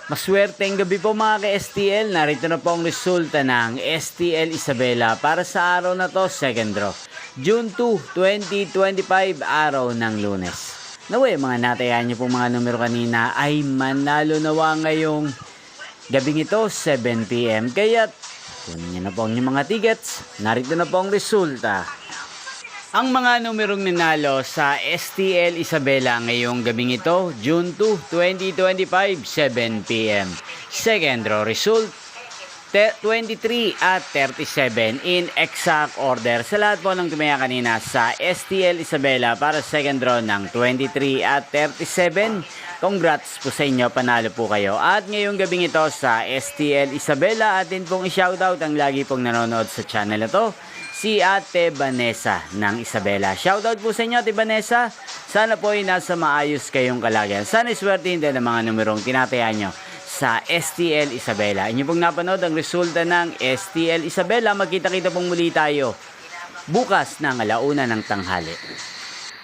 Maswerteng gabi po mga ka-STL. Narito na po ang resulta ng STL Isabela para sa araw na to, second draw. June 2, 2025, araw ng Lunes. Naway, mga natayan niyo pong mga numero kanina ay manalo nawa ngayong gabing ito, 7 PM. Kaya kunin niyo na po ang inyong mga tickets. Narito na po ang resulta. Ang mga numerong nanalo sa STL Isabela ngayong gabing ito, June 2, 2025, 7 PM. Second draw result, 23 at 37 in exact order. Sa lahat po ng tumaya kanina sa STL Isabela para second draw ng 23 at 37, congrats po sa inyo, panalo po kayo. At ngayong gabing ito sa STL Isabela, atin pong i-shoutout ang lagi pong nanonood sa channel na to, si Ate Vanessa ng Isabela. Shoutout po sa inyo, Ate Vanessa. Sana po ay nasa maayos kayong kalagayan. Sana iswertihin din ang mga numerong tinataya nyo sa STL Isabela. Inyo pong napanood ang resulta ng STL Isabela. Magkita-kita pong muli tayo bukas ng 1:00 ng tanghali.